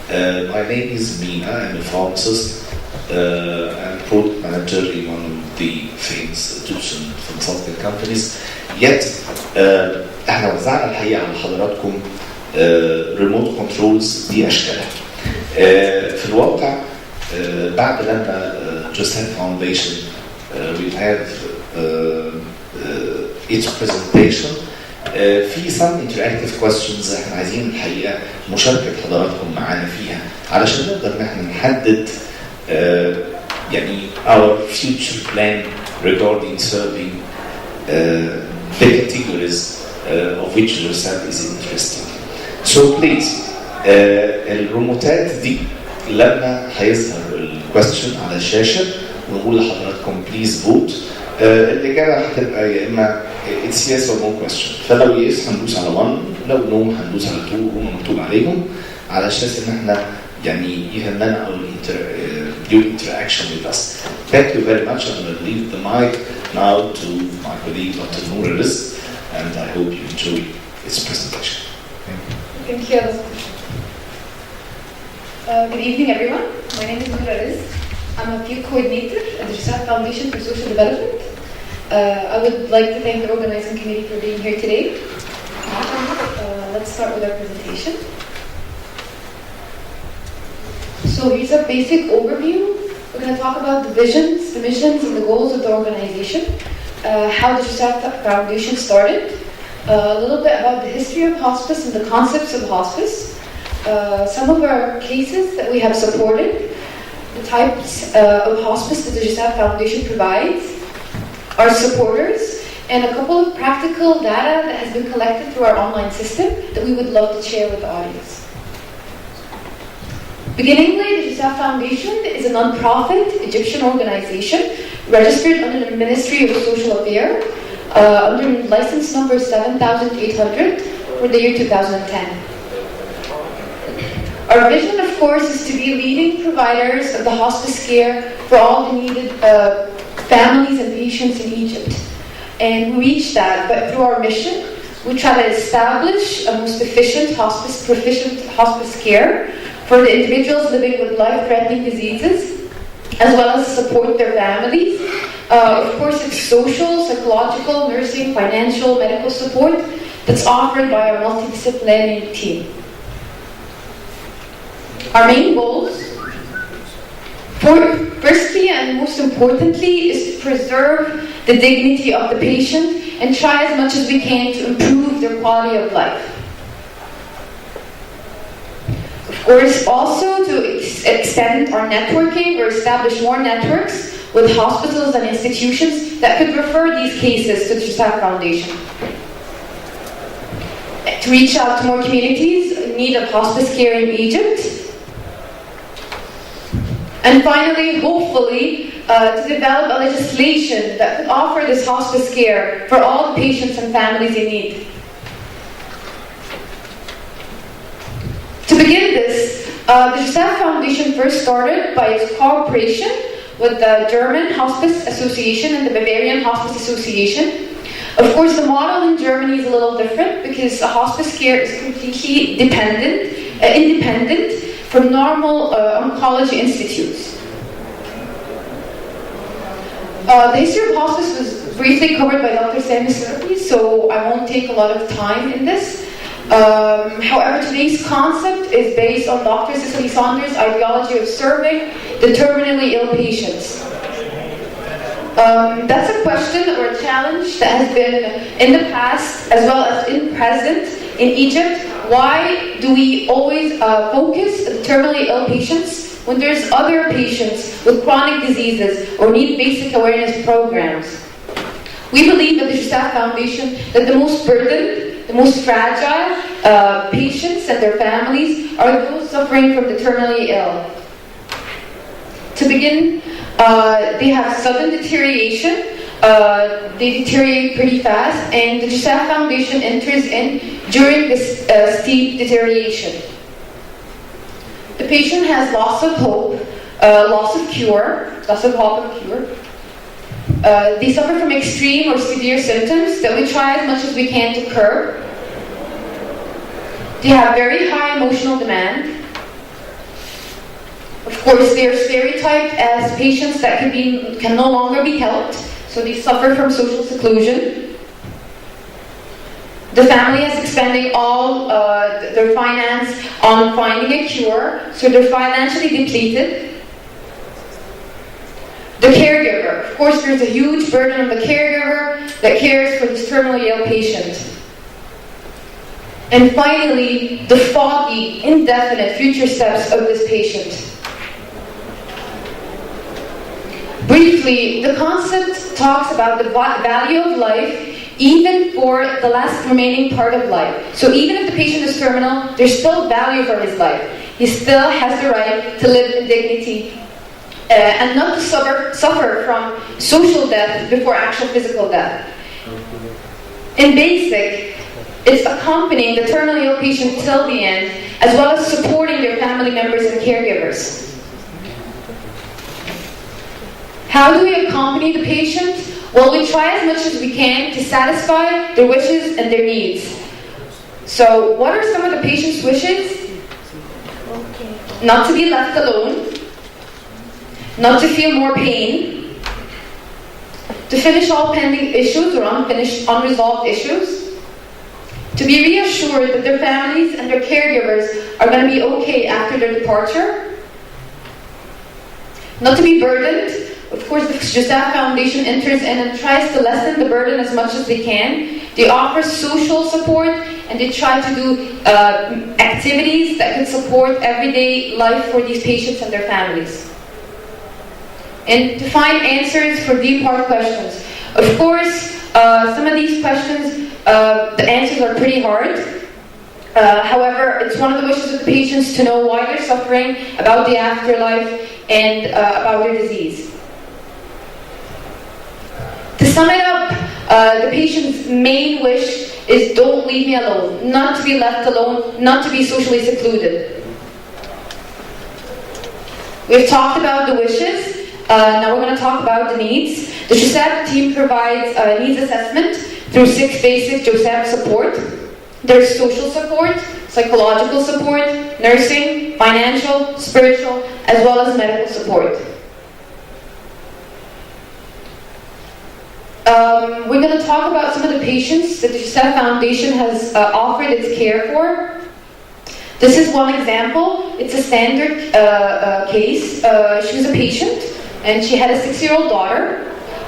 My name is Mina. I'm a pharmacist and product manager in one of the famous Egyptian consulting companies. Yet, احنا وزعنا الحقيقة على حضراتكم ريموت كنترولز دي أشكالها. في الواقع بعد لما Just Have Foundation we have each presentation في some interactive questions احنا عايزين الحقيقة مشاركة حضراتكم معانا فيها علشان نقدر ان احنا نحدد يعني our future plan regarding serving the categories of which yourself is interested. So please الريموتات دي لما هيظهر الكويستشن على الشاشة ونقول لحضراتكم please vote الإجابة هتبقى يا إما it's yes or no question. فلو yes هندوس على 1 لو no هندوس على 2 وهم مكتوب عليهم على أساس إن إحنا يعني يهمنا your interaction with us. Thank you very much. I'm going to leave the mic now to my colleague Dr. Noura Rizk, and I hope you enjoy its presentation. Thank you. Good evening, everyone. My name is Noura Rizk. I'm a field coordinator at the Joseph Foundation for Social Development. I would like to thank the organizing committee for being here today. Let's start with our presentation. So here's a basic overview. We're going to talk about the visions, the missions, and the goals of the organization, how the Joseph Foundation started, a little bit about the history of hospice and the concepts of hospice, some of our cases that we have supported, the types of hospice that the Joseph Foundation provides, our supporters, and a couple of practical data that has been collected through our online system that we would love to share with the audience. Beginningly, the Joseph Foundation is a non-profit Egyptian organization registered under the Ministry of Social Affairs under license number 7800 for the year 2010. Our vision, of course, is to be leading providers of the hospice care for all the needed families and patients in Egypt. And we reach that, but through our mission, we try to establish a most efficient hospice care for the individuals living with life-threatening diseases, as well as support their families. Of course, it's social, psychological, nursing, financial, medical support that's offered by our multidisciplinary team. Our main goals, firstly and most importantly, is to preserve the dignity of the patient and try as much as we can to improve their quality of life. Of course, also to extend our networking or establish more networks with hospitals and institutions that could refer these cases to the Joseph Foundation. To reach out to more communities in need of hospice care in Egypt. And finally, hopefully, to develop a legislation that could offer this hospice care for all the patients and families in need. To begin this, the Joseph Foundation first started by its cooperation with the German Hospice Association and the Bavarian Hospice Association. Of course, the model in Germany is a little different because hospice care is completely independent from normal oncology institutes. The history of hospice was briefly covered by Dr. Sami Sarafi, so I won't take a lot of time in this. However, today's concept is based on Dr. Cicely Saunders' ideology of serving the terminally ill patients. That's a question or a challenge that has been in the past as well as in present in Egypt. Why do we always focus on the terminally ill patients when there's other patients with chronic diseases or need basic awareness programs? We believe at the Joseph Foundation that the most burdened, the most fragile patients and their families are those suffering from the terminally ill. To begin, they have sudden deterioration, they deteriorate pretty fast, and the Joseph Foundation enters in during this steep deterioration. The patient has loss of hope, loss of hope of cure. They suffer from extreme or severe symptoms that we try as much as we can to curb. They have very high emotional demand. Of course, they are stereotyped as patients that can no longer be helped, so they suffer from social seclusion. The family is expending all their finance on finding a cure, so they're financially depleted. The caregiver. Of course, there's a huge burden on the caregiver that cares for this terminally ill patient. And finally, the foggy, indefinite future steps of this patient. Briefly, the concept talks about the value of life even for the last remaining part of life. So even if the patient is terminal, there's still value for his life. He still has the right to live in dignity and not to suffer from social death before actual physical death. In basic, it's accompanying the terminally ill patient till the end, as well as supporting their family members and caregivers. How do we accompany the patient? Well, we try as much as we can to satisfy their wishes and their needs. So, what are some of the patient's wishes? Not to be left alone, not to feel more pain, to finish all pending issues or unresolved issues, to be reassured that their families and their caregivers are going to be okay after their departure, not to be burdened. Of course, the Joseph Foundation enters in and tries to lessen the burden as much as they can. They offer social support and they try to do activities that can support everyday life for these patients and their families. And to find answers for deep-part questions. Of course, some of these questions, the answers are pretty hard. However, it's one of the wishes of the patients to know why they're suffering, about the afterlife, and about their disease. To sum it up, the patient's main wish is don't leave me alone, not to be left alone, not to be socially secluded. We've talked about the wishes, now we're going to talk about the needs. The Joseph team provides needs assessment through 6 basic Joseph support. There's social support, psychological support, nursing, financial, spiritual, as well as medical support. We're going to talk about some of the patients that the Joseph Foundation has offered its care for. This is one example. It's a standard case. She was a patient and she had a 6-year-old daughter.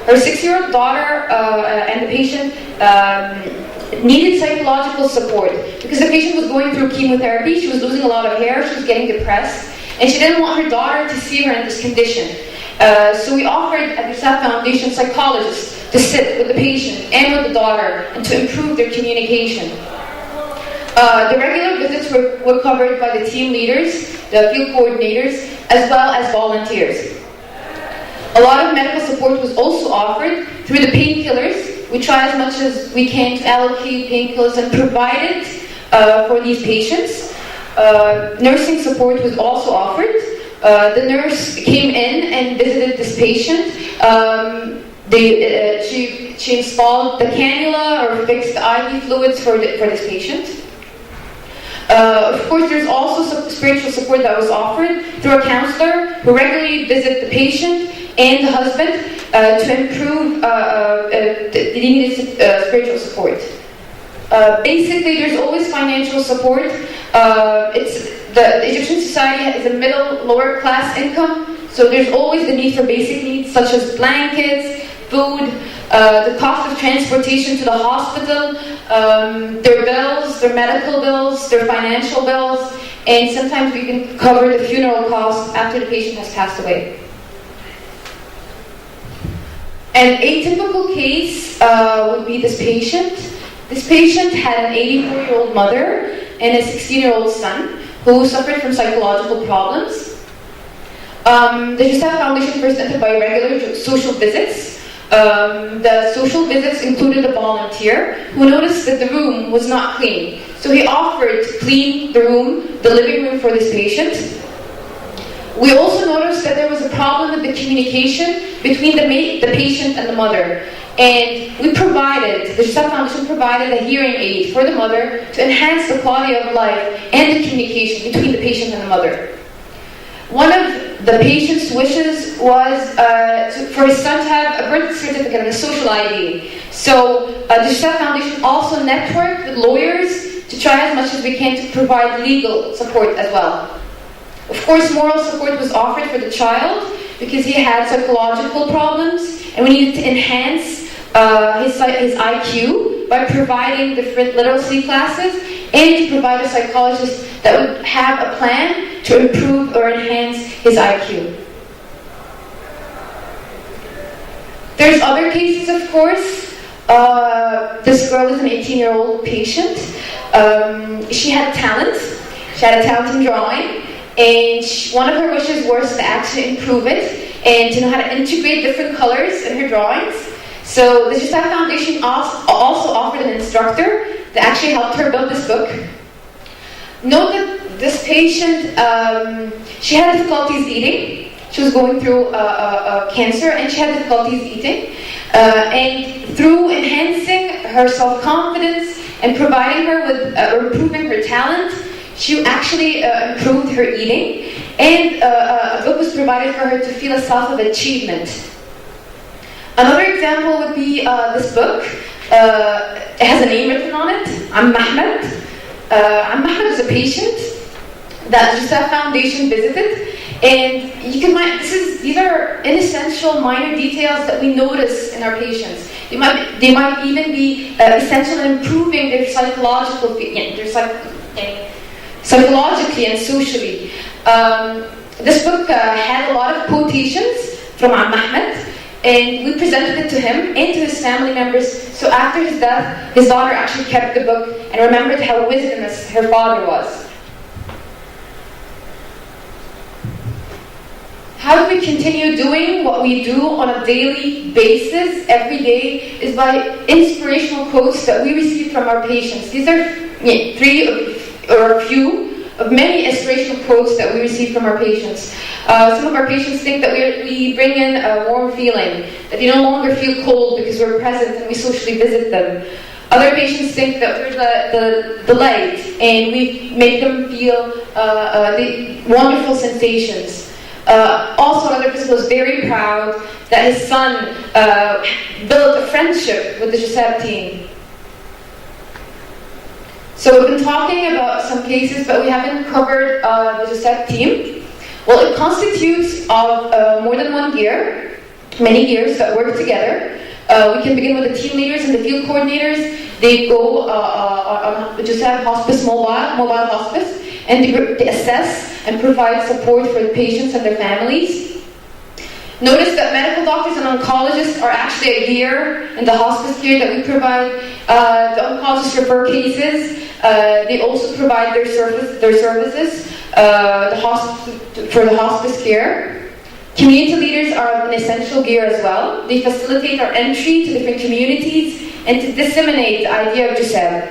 Her 6-year-old daughter and the patient needed psychological support because the patient was going through chemotherapy. She was losing a lot of hair. She was getting depressed. And she didn't want her daughter to see her in this condition. So we offered at the Joseph Foundation psychologists to sit with the patient and with the daughter and to improve their communication. The regular visits were covered by the team leaders, the field coordinators, as well as volunteers. A lot of medical support was also offered through the painkillers. We try as much as we can to allocate painkillers and provide it for these patients. Nursing support was also offered. The nurse came in and visited this patient. She installed the cannula or fixed the IV fluids for this patient. Of course, there's also some spiritual support that was offered through a counselor who regularly visits the patient and the husband to improve the needed spiritual support. Basically, there's always financial support. The Egyptian society is a lower class income, so there's always the need for basic needs such as blankets, food, the cost of transportation to the hospital, their bills, their medical bills, their financial bills, and sometimes we can cover the funeral costs after the patient has passed away. An atypical case would be this patient. This patient had an 84-year-old mother and a 16-year-old son who suffered from psychological problems. The Joseph Foundation presented by regular social visits. The social visits included a volunteer who noticed that the room was not clean. So he offered to clean the room, the living room for this patient. We also noticed that there was a problem with the communication between the patient and the mother. And the Joseph Foundation provided a hearing aid for the mother to enhance the quality of life and the communication between the patient and the mother. One of the patient's wishes was for his son to have a birth certificate and a social ID. So the Joseph Foundation also networked with lawyers to try as much as we can to provide legal support as well. Of course, moral support was offered for the child because he had psychological problems, and we needed to enhance his IQ by providing different literacy classes and to provide a psychologist that would have a plan to improve or enhance his IQ. There's other cases, of course. This girl is an 18-year-old patient. She had talent. She had a talent in drawing, and one of her wishes was to actually improve it and to know how to integrate different colors in her drawings. So the Joseph Foundation also offered an instructor that actually helped her build this book. Note that this patient, she had difficulties eating. She was going through cancer and she had difficulties eating. And through enhancing her self-confidence and providing her with, or improving her talent, she actually improved her eating. And a book was provided for her to feel a sense of achievement. Another example would be this book. It has a name written on it, Ahmed. Ahmed is a patient that the Joseph Foundation visited, and you can these are inessential minor details that we notice in our patients. They might even be essential in improving their psychologically and socially. This book had a lot of quotations from Ahmed. And we presented it to him and to his family members. So after his death, his daughter actually kept the book and remembered how wisdomous her father was. How do we continue doing what we do on a daily basis, every day, is by inspirational quotes that we receive from our patients. These are three or a few of many inspirational quotes that we receive from our patients. Some of our patients think that we bring in a warm feeling, that they no longer feel cold because we're present and we socially visit them. Other patients think that we're the light and we make them feel the wonderful sensations. Also, another patient was very proud that his son built a friendship with the Joseph team. So we've been talking about some cases, but we haven't covered the Joseph team. Well, it constitutes of more than 1 year, many years that work together. We can begin with the team leaders and the field coordinators. They go on the Joseph Hospice mobile hospice, and they assess and provide support for the patients and their families. Notice that medical doctors and oncologists are actually a year in the hospice care that we provide. The oncologists refer cases. They also provide their services for the hospice care. Community leaders are an essential gear as well. They facilitate our entry to different communities and to disseminate the idea of Joseph.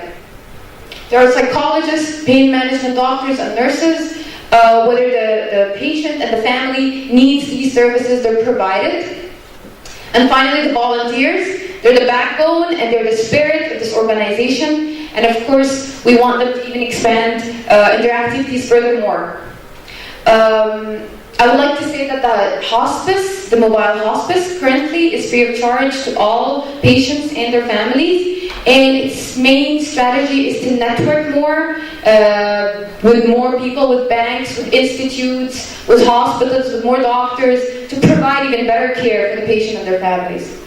There are psychologists, pain management doctors, and nurses. Whether the patient and the family needs these services, they're provided. And finally, the volunteers. They're the backbone and they're the spirit of this organization. And of course, we want them to even expand in their activities furthermore. I would like to say that the hospice, the mobile hospice, currently is free of charge to all patients and their families. And its main strategy is to network more with more people, with banks, with institutes, with hospitals, with more doctors, to provide even better care for the patient and their families.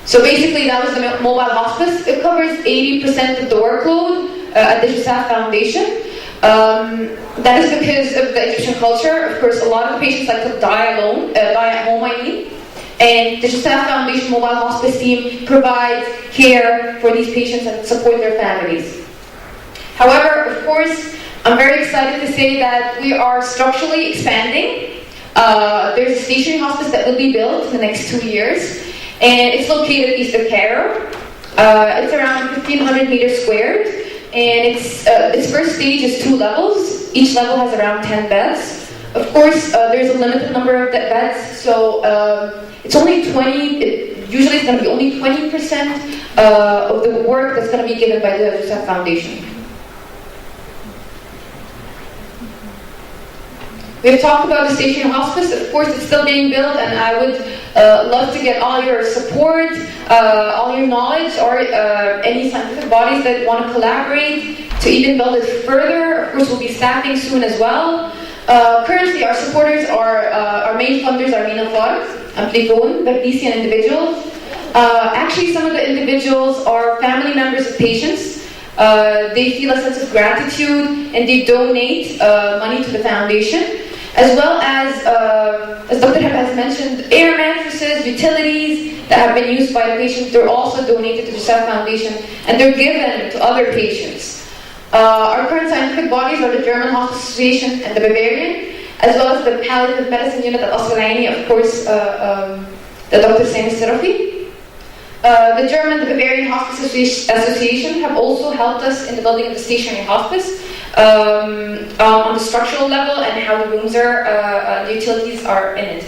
So basically, that was the mobile hospice. It covers 80% of the workload at the Joseph Foundation. That is because of the Egyptian culture. Of course, a lot of the patients like to die at home, And the Joseph Foundation Mobile Hospice team provides care for these patients and support their families. However, of course, I'm very excited to say that we are structurally expanding. There's a stationary hospice that will be built in the next 2 years. And it's located east of Cairo. It's around 1,500 meters squared. And its first stage is 2 levels. Each level has around 10 beds. Of course, there's a limited number of beds, so it's only 20, usually it's going to be only 20% of the work that's going to be given by the Joseph Foundation. We have talked about the stationary hospice. Of course, it's still being built, and I would love to get all your support, all your knowledge, or any scientific bodies that want to collaborate to even build it further. Of course, we'll be staffing soon as well. Currently, our supporters are, our main funders are Minafar, Amplifon, Baptisian individuals. Actually, some of the individuals are family members of patients. They feel a sense of gratitude and they donate money to the foundation, as well as Dr. Hab has mentioned, air mattresses, utilities that have been used by the patient. They're also donated to the Joseph Foundation and they're given to other patients. Our current scientific bodies are the German Hospice Association and the Bavarian, as well as the Palliative Medicine Unit at Asr Al-Aini, of course, the Dr. Sami Sirafi. The German, the Bavarian Hospice Association have also helped us in the building of the stationary hospice on the structural level and how the rooms are, the utilities are in it.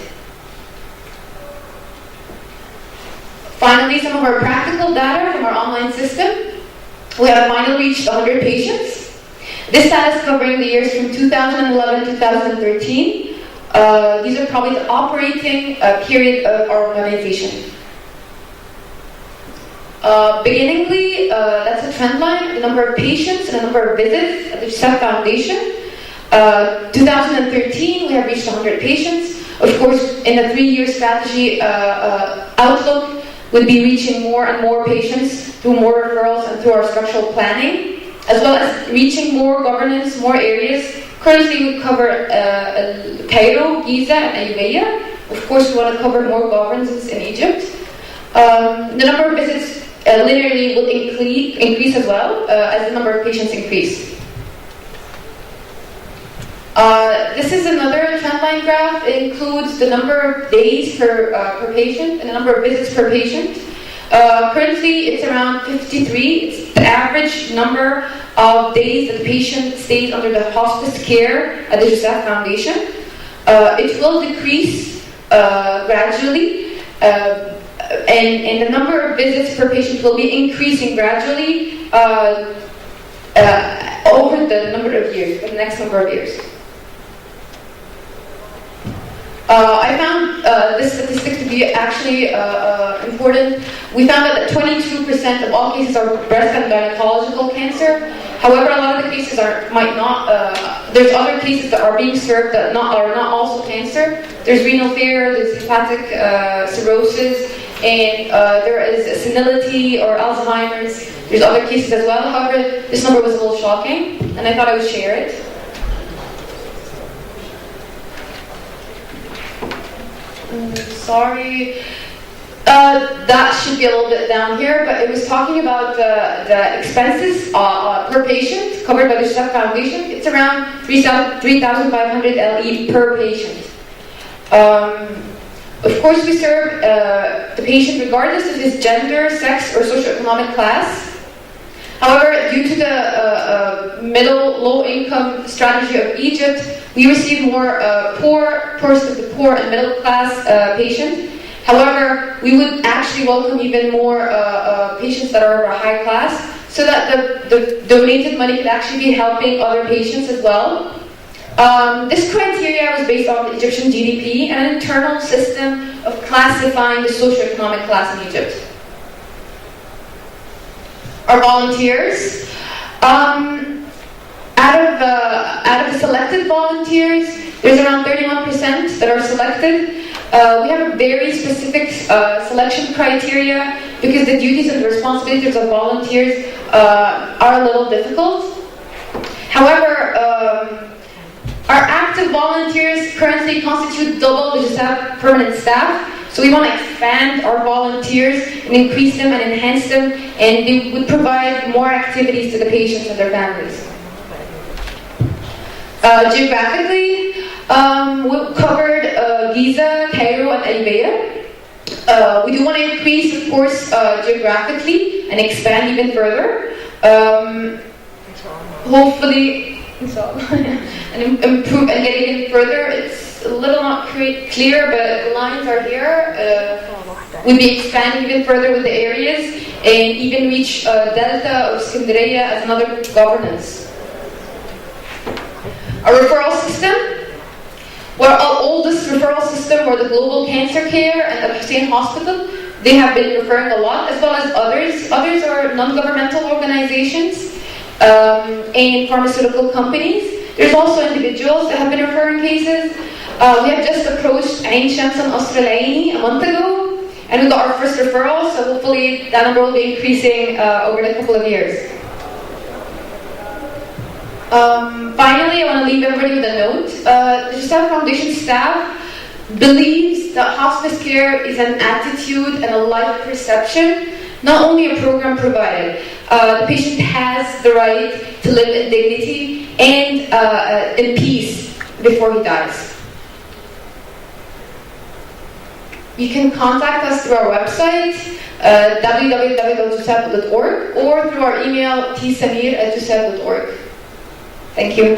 Finally, some of our practical data from our online system. We have finally reached 100 patients. This data is covering the years from 2011 to 2013. These are probably the operating period of our organization. Beginningly, that's a trend line, the number of patients and the number of visits at the Joseph Foundation. 2013, we have reached 100 patients. Of course, in a 3-year strategy outlook, we'll be reaching more and more patients through more referrals and through our structural planning, as well as reaching more governance, more areas. Currently, we cover Cairo, Giza, and Ayubiyya. Of course, we want to cover more governances in Egypt. The number of visits linearly will increase as well as the number of patients increase. This is another trendline graph. It includes the number of days per patient and the number of visits per patient. Currently, it's around 53. It's the average number of days that the patient stays under the hospice care at the Joseph Foundation. It will decrease gradually. And the number of visits per patient will be increasing gradually over the number of years, the next number of years. I found this statistic to be actually important. We found out that 22% of all cases are breast and gynecological cancer. However, a lot of the cases might not. There's other cases that are being served that are not also cancer. There's renal failure, there's hepatic cirrhosis, and there is senility or Alzheimer's. There's other cases as well. However, this number was a little shocking, and I thought I would share it. Sorry. That should be a little bit down here, but it was talking about the expenses per patient covered by the Joseph Foundation. It's around 3,500 LE per patient. Of course, we serve the patient regardless of his gender, sex, or socioeconomic class. However, due to the low-income strategy of Egypt, we receive more poor and middle-class patients. However, we would actually welcome even more patients that are of a high class, so that the donated money could actually be helping other patients as well. This criteria was based on the Egyptian GDP and an internal system of classifying the socioeconomic class in Egypt. Our volunteers. Out of the selected volunteers, there's around 31% that are selected. We have a very specific selection criteria because the duties and the responsibilities of volunteers are a little difficult. However, our active volunteers currently constitute double the Joseph permanent staff. So we want to expand our volunteers and increase them and enhance them, and they would provide more activities to the patients and their families. Geographically, we've covered Giza, Cairo, and Ayubiyya. We do want to increase, of course, geographically and expand even further. Hopefully, and improve and get even further. It's a little not clear, but the lines are here. We'll be expanding even further with the areas and even reach Delta or Iskandariya as another governance. Our referral system. or the Global Cancer Care and the Hussein Hospital. They have been referring a lot, as well as others. Others are non-governmental organizations and pharmaceutical companies. There's also individuals that have been referring cases. We have just approached Ain Shams and Australaini a month ago, and we got our first referral, so hopefully that number will be increasing over the couple of years. Finally, I want to leave everybody with a note. The Jusab Foundation staff believes that hospice care is an attitude and a life perception, not only a program provided. The patient has the right to live in dignity and in peace before he dies. You can contact us through our website, www.jusab.org, or through our email, tsamir@jusab.org. Thank you.